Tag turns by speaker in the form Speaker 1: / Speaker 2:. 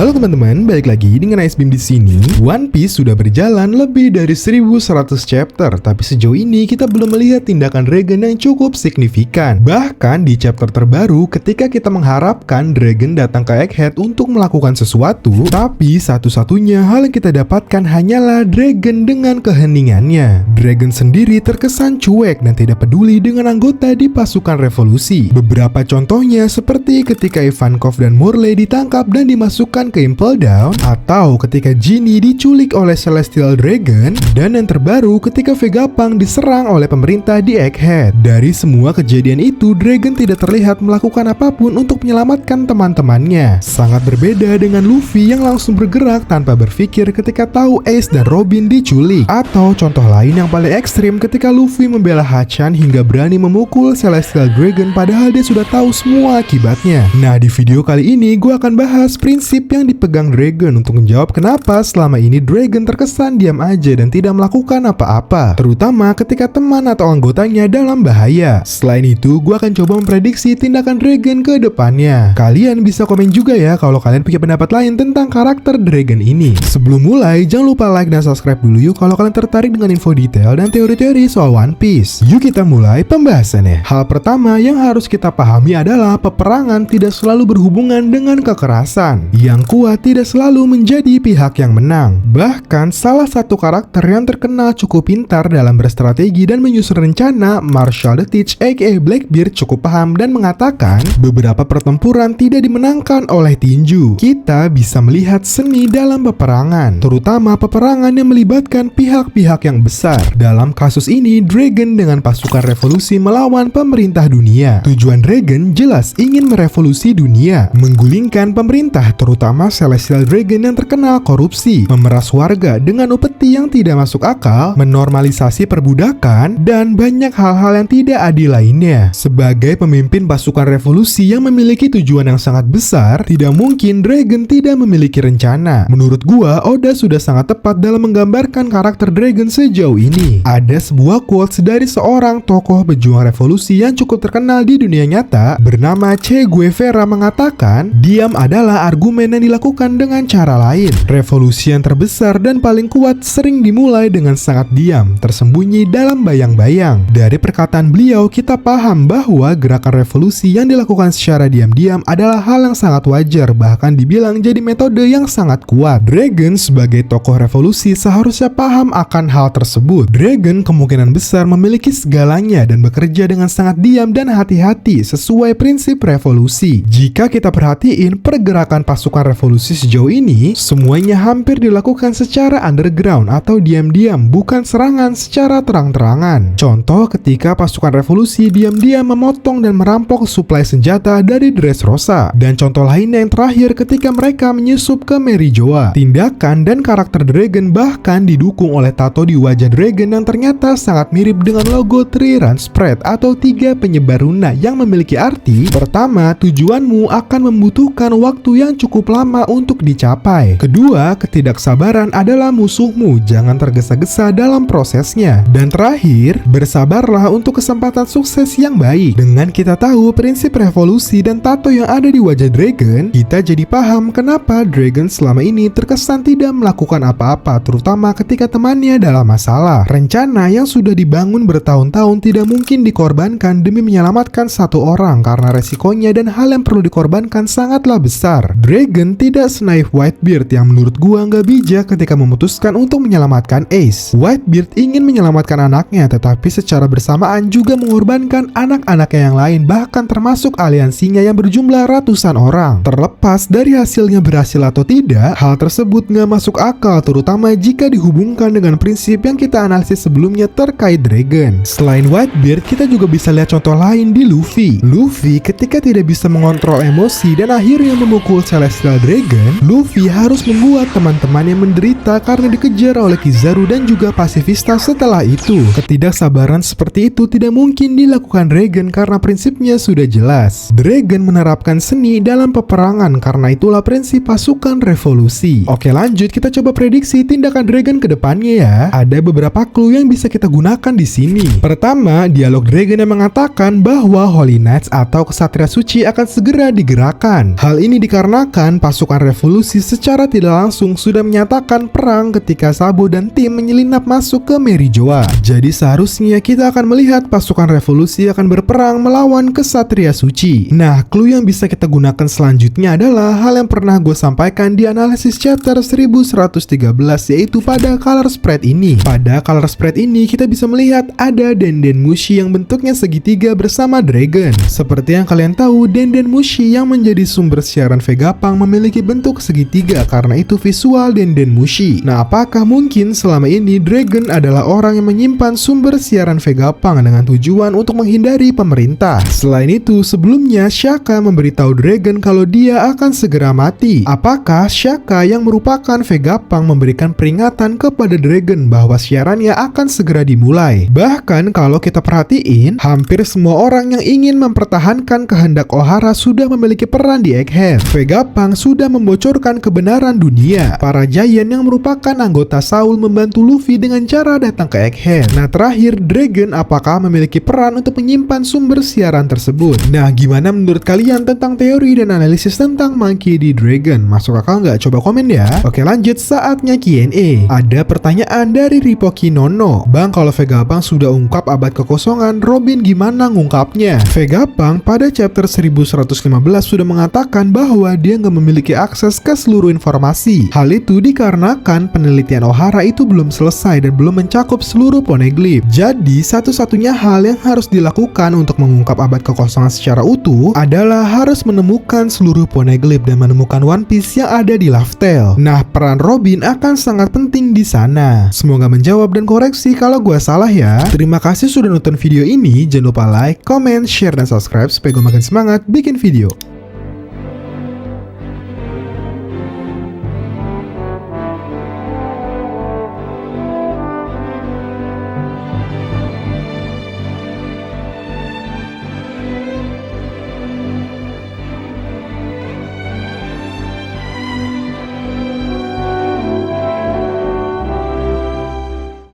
Speaker 1: Halo teman-teman, balik lagi dengan Ice Beam di sini. One Piece sudah berjalan lebih dari 1100 chapter, tapi sejauh ini kita belum melihat tindakan Dragon yang cukup signifikan. Bahkan di chapter terbaru, ketika kita mengharapkan Dragon datang ke Egghead untuk melakukan sesuatu, tapi satu-satunya hal yang kita dapatkan hanyalah Dragon dengan keheningannya. Dragon sendiri terkesan cuek dan tidak peduli dengan anggota di pasukan revolusi. Beberapa contohnya seperti ketika Ivankov dan Morley ditangkap dan dimasukkan ke Impel Down, atau ketika Genie diculik oleh Celestial Dragon, dan yang terbaru ketika Vegapunk diserang oleh pemerintah di Egghead. Dari semua kejadian itu, Dragon tidak terlihat melakukan apapun untuk menyelamatkan teman-temannya. Sangat berbeda dengan Luffy yang langsung bergerak tanpa berpikir ketika tahu Ace dan Robin diculik. Atau contoh lain yang paling ekstrim ketika Luffy membela Hachan hingga berani memukul Celestial Dragon padahal dia sudah tahu semua akibatnya. Nah, di video kali ini gue akan bahas prinsip yang dipegang Dragon untuk menjawab kenapa selama ini Dragon terkesan diam aja dan tidak melakukan apa-apa, terutama ketika teman atau anggotanya dalam bahaya. Selain itu, gue akan coba memprediksi tindakan Dragon ke depannya. Kalian bisa komen juga ya kalau kalian punya pendapat lain tentang karakter Dragon ini. Sebelum mulai, jangan lupa like dan subscribe dulu yuk kalau kalian tertarik dengan info detail dan teori-teori soal One Piece. Yuk kita mulai pembahasannya. Hal pertama yang harus kita pahami adalah peperangan tidak selalu berhubungan dengan kekerasan. Yang kuat tidak selalu menjadi pihak yang menang. Bahkan salah satu karakter yang terkenal cukup pintar dalam berstrategi dan menyusun rencana, Marshall the Teach aka Blackbeard, cukup paham dan mengatakan beberapa pertempuran tidak dimenangkan oleh tinju. Kita bisa melihat seni dalam peperangan, terutama peperangan yang melibatkan pihak-pihak yang besar. Dalam kasus ini, Dragon dengan pasukan revolusi melawan pemerintah dunia. Tujuan Dragon jelas ingin merevolusi dunia, menggulingkan pemerintah, terutama Celestial Dragon yang terkenal korupsi, memeras warga dengan upeti yang tidak masuk akal, menormalisasi perbudakan, dan banyak hal-hal yang tidak adil lainnya. Sebagai pemimpin pasukan revolusi yang memiliki tujuan yang sangat besar, tidak mungkin Dragon tidak memiliki rencana. Menurut gua, Oda sudah sangat tepat dalam menggambarkan karakter Dragon sejauh ini. Ada sebuah quotes dari seorang tokoh pejuang revolusi yang cukup terkenal di dunia nyata bernama Che Guevara mengatakan, diam adalah argumen yang dilakukan dengan cara lain. Revolusi yang terbesar dan paling kuat sering dimulai dengan sangat diam, tersembunyi dalam bayang-bayang. Dari perkataan beliau, kita paham bahwa gerakan revolusi yang dilakukan secara diam-diam adalah hal yang sangat wajar, bahkan dibilang jadi metode yang sangat kuat. Dragon sebagai tokoh revolusi seharusnya paham akan hal tersebut. Dragon kemungkinan besar memiliki segalanya dan bekerja dengan sangat diam dan hati-hati sesuai prinsip revolusi. Jika kita perhatiin pergerakan pasukan revolusi sejauh ini, semuanya hampir dilakukan secara underground atau diam-diam, bukan serangan secara terang-terangan. Contoh ketika pasukan revolusi diam-diam memotong dan merampok suplai senjata dari Dressrosa. Dan contoh lainnya yang terakhir ketika mereka menyusup ke Merijoa. Tindakan dan karakter Dragon bahkan didukung oleh tato di wajah Dragon yang ternyata sangat mirip dengan logo Three Run Spread atau 3 penyebar runa yang memiliki arti, pertama, tujuanmu akan membutuhkan waktu yang cukup lama untuk dicapai. Kedua, ketidaksabaran adalah musuhmu, jangan tergesa-gesa dalam prosesnya. Dan terakhir, bersabarlah untuk kesempatan sukses yang baik. Dengan kita tahu prinsip revolusi dan tato yang ada di wajah Dragon, kita jadi paham kenapa Dragon selama ini terkesan tidak melakukan apa-apa, terutama ketika temannya dalam masalah. Rencana yang sudah dibangun bertahun-tahun tidak mungkin dikorbankan demi menyelamatkan satu orang karena resikonya dan hal yang perlu dikorbankan sangatlah besar. Dragon tidak senaif Whitebeard yang menurut gua nggak bijak ketika memutuskan untuk menyelamatkan Ace. Whitebeard ingin menyelamatkan anaknya, tetapi secara bersamaan juga mengorbankan anak-anaknya yang lain, bahkan termasuk aliansinya yang berjumlah ratusan orang. Terlepas dari hasilnya berhasil atau tidak, hal tersebut nggak masuk akal, terutama jika dihubungkan dengan prinsip yang kita analisis sebelumnya terkait Dragon. Selain Whitebeard, kita juga bisa lihat contoh lain di Luffy. Luffy ketika tidak bisa mengontrol emosi dan akhirnya memukul Celestial Dragon, Luffy harus membuat teman-temannya menderita karena dikejar oleh Kizaru dan juga pasifista setelah itu. Ketidaksabaran seperti itu tidak mungkin dilakukan Dragon karena prinsipnya sudah jelas. Dragon menerapkan seni dalam peperangan, karena itulah prinsip pasukan revolusi. Oke, lanjut kita coba prediksi tindakan Dragon ke depannya ya. Ada beberapa clue yang bisa kita gunakan di sini. Pertama, dialog Dragon yang mengatakan bahwa Holy Knights atau Kesatria Suci akan segera digerakkan. Hal ini dikarenakan pasukan revolusi secara tidak langsung sudah menyatakan perang ketika Sabo dan tim menyelinap masuk ke Merijoa. Jadi seharusnya kita akan melihat pasukan revolusi akan berperang melawan kesatria suci. Nah, clue yang bisa kita gunakan selanjutnya adalah hal yang pernah gue sampaikan di analisis chapter 1113, yaitu pada color spread ini. Pada color spread ini kita bisa melihat ada Denden Mushi yang bentuknya segitiga bersama dragon. Seperti yang kalian tahu, Denden Mushi yang menjadi sumber siaran Vegapunk memiliki bentuk segitiga karena itu visual Denden Mushi. Nah, apakah mungkin selama ini Dragon adalah orang yang menyimpan sumber siaran Vegapunk dengan tujuan untuk menghindari pemerintah? Selain itu, sebelumnya Shaka memberitahu Dragon kalau dia akan segera mati. Apakah Shaka yang merupakan Vegapunk memberikan peringatan kepada Dragon bahwa siarannya akan segera dimulai? Bahkan kalau kita perhatiin, hampir semua orang yang ingin mempertahankan kehendak Ohara sudah memiliki peran di Egghead. Vegapunk sudah membocorkan kebenaran dunia. Para Giant yang merupakan anggota Soul membantu Luffy dengan cara datang ke Egghead. Nah, terakhir, Dragon apakah memiliki peran untuk menyimpan sumber siaran tersebut? Nah, gimana menurut kalian tentang teori dan analisis tentang Monkey D. Dragon? Masuk akal nggak? Coba komen ya. Oke, lanjut, saatnya Q&A. Ada pertanyaan dari Ripoki Nono. Bang, kalau Vegapunk sudah ungkap abad kekosongan, Robin gimana ngungkapnya? Vegapunk pada chapter 1115 sudah mengatakan bahwa dia nggak memiliki akses ke seluruh informasi. Hal itu dikarenakan penelitian Ohara itu belum selesai dan belum mencakup seluruh poneglyph. Jadi, satu-satunya hal yang harus dilakukan untuk mengungkap abad kekosongan secara utuh adalah harus menemukan seluruh poneglyph dan menemukan One Piece yang ada di Laugh-Tale. Nah, peran Robin akan sangat penting di sana. Semoga menjawab dan koreksi kalau gua salah ya. Terima kasih sudah nonton video ini. Jangan lupa like, comment, share, dan subscribe supaya gue makin semangat bikin video.